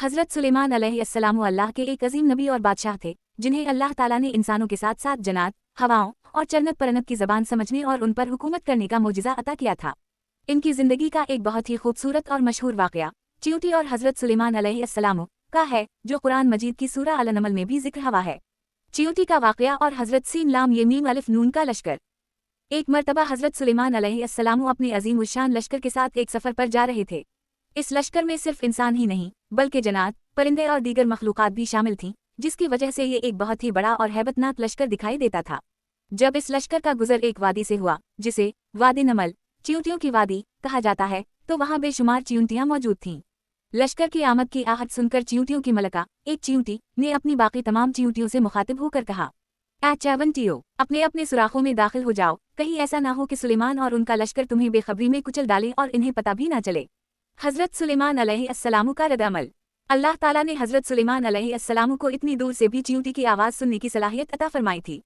हज़रत सुलेमान अलैहिस्सलाम अल्लाह के एक अजीम नबी और बादशाह थे, जिन्हें अल्लाह ताला ने इंसानों के साथ साथ जन्नात, हवाओं और जन्नत परनत की ज़बान समझने और उन पर हुकूमत करने का मोजिज़ा अता किया था। इनकी ज़िंदगी का एक बहुत ही खूबसूरत और मशहूर वाक़या चींटी और हज़रत सुलेमान अलैहिस्सलाम का है, जो कुरान मजीद की सूरह अल-नमल में भी जिक्र हुआ है। चींटी का वाक़या और हज़रत सीन लाम ये मीम अलिफ नून का लश्कर। एक मरतबा हज़रत सुलेमान अलैहिस्सलाम अपने अजीम उश्शान लश्कर के साथ एक सफ़र पर जा रहे थे। इस लश्कर में सिर्फ इंसान ही नहीं बल्कि जन्नात, परिंदे और दीगर मखलूक़ात भी शामिल थीं, जिसकी वजह से ये एक बहुत ही बड़ा और हैबतनाक लश्कर दिखाई देता था। जब इस लश्कर का गुजर एक वादी से हुआ, जिसे वादी नमल, चींटियों की वादी कहा जाता है, तो वहाँ बेशुमार चींटियाँ मौजूद थीं। लश्कर की आमद की आहट सुनकर चींटियों की मलका, एक चींटी, ने अपनी बाकी तमाम चींटियों से मुखातिब होकर कहा, चींटियों, अपने अपने सुराखों में दाखिल हो जाओ, कहीं ऐसा ना हो कि सुलेमान और उनका लश्कर तुम्हें बेखबरी में कुचल डाले और इन्हें पता भी ना चले। हज़रत सुलेमान अलैहिस्सलाम का रद्द-अमल। अल्लाह ताला ने हज़रत सुलेमान अलैहिस्सलाम को इतनी दूर से भी चींटी की आवाज़ सुनने की सलाहियत अता फरमाई थी।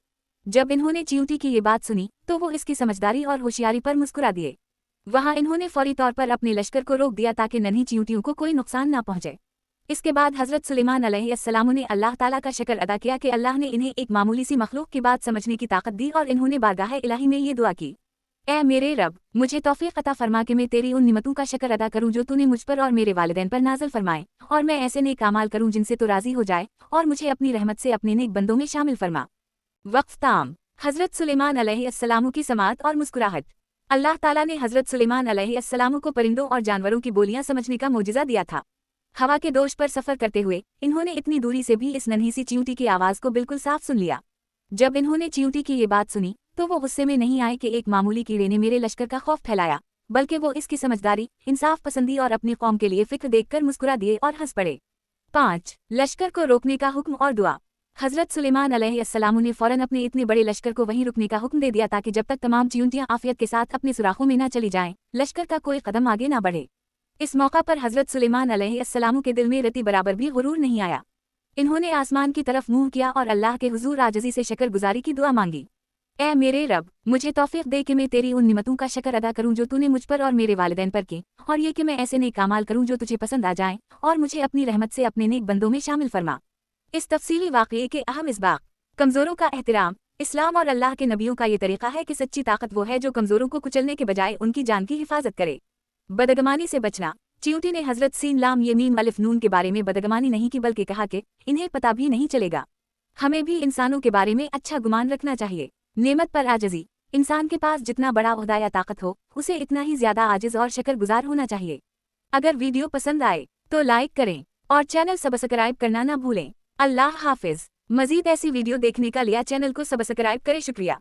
जब इन्होंने चींटी की ये बात सुनी तो वो इसकी समझदारी और होशियारी पर मुस्कुरा दिए। वहाँ इन्होंने फौरी तौर पर अपने लश्कर को रोक दिया ताकि नन्ही चींटियों को कोई नुकसान ना पहुँचे। इसके बाद हज़रत सुलेमान अलैहिस्सलाम ने अल्लाह ताला का शुक्र अदा किया कि अल्लाह ने इन्हें एक मामूली सी मखलूक की बात समझने की ताकत दी और इन्होंने बारगाह इलाही में ये दुआ की, ऐ मेरे रब, मुझे तौफीक अता फरमा कि मैं तेरी उन निमतों का शुक्र अदा करूं जो तूने मुझ पर और मेरे वालिदैन पर नाज़िल फरमाए, और मैं ऐसे नेक अमाल करूं जिनसे तो राज़ी हो जाए, और मुझे अपनी रहमत से अपने नेक बंदों में शामिल फरमा। वक्फ ताम। हज़रत सुलेमान अलैहिस्सलाम की समात और मुस्कुराहट। अल्लाह ताला ने हज़रत सुलेमान अलैहिस्सलाम को परिंदों और जानवरों की बोलियां समझने का मोजिज़ा दिया था। हवा के दोष पर सफ़र करते हुए इन्होंने इतनी दूरी से भी इस नन्ही सी चींटी की आवाज़ को बिल्कुल साफ सुन लिया। जब इन्होंने चींटी की ये बात सुनी तो वो गुस्से में नहीं आए कि एक मामूली कीड़े ने मेरे लश्कर का खौफ फैलाया, बल्कि वो इसकी समझदारी, इंसाफ पसंदी और अपनी कौम के लिए फिक्र देखकर मुस्कुरा दिए और हंस पड़े। 5. लश्कर को रोकने का हुक्म और दुआ। हज़रत सुलेमान अलैहिस्सलाम ने फ़ौरन अपने इतने बड़े लश्कर को वहीं रुकने का हुक्म दे दिया ताकि जब तक तमाम चींटियां आफियत के साथ अपने सुराखों में न चली जाएं, लश्कर का कोई कदम आगे न बढ़े। इस मौका पर हज़रत सुलेमान अलैहिस्सलाम के दिल में रत्ती बराबर भी गुरूर नहीं आया। इन्होंने आसमान की तरफ मुंह किया और अल्लाह के हुजूर आजिज़ी से शुक्रगुजारी की दुआ मांगी, ऐ मेरे रब, मुझे तौफीक दे कि मैं तेरी उन निमतों का शुक्र अदा करूं जो तूने मुझ पर और मेरे वालिदैन पर की, और ये कि मैं ऐसे नेक अमाल करूं जो तुझे पसंद आ जाएं, और मुझे अपनी रहमत से अपने नेक बंदों में शामिल फरमा। इस तफसीली वाक़ये के अहम इसबाक। कमज़ोरों का एहतराम। इस्लाम और अल्लाह के नबियों का ये तरीक़ा है कि सच्ची ताकत वो है जो कमज़ोरों को कुचलने के बजाय उनकी जान की हिफाजत करे। बदगमानी से बचना। चींटी ने हज़रत सीन लाम ये मीम अलिफ नून के बारे में बदगमानी नहीं की बल्कि कहा कि इन्हें पता भी नहीं चलेगा। हमें भी इंसानों के बारे में अच्छा गुमान रखना चाहिए। नेमत पर आजिज़ी। इंसान के पास जितना बड़ा ओहदा या ताकत हो उसे इतना ही ज़्यादा आजिज़ और शुक्रगुजार होना चाहिए। अगर वीडियो पसंद आए तो लाइक करें और चैनल सब्सक्राइब करना ना भूलें। अल्लाह हाफिज़। मज़ीद ऐसी वीडियो देखने का लिया चैनल को सब्सक्राइब करें। शुक्रिया।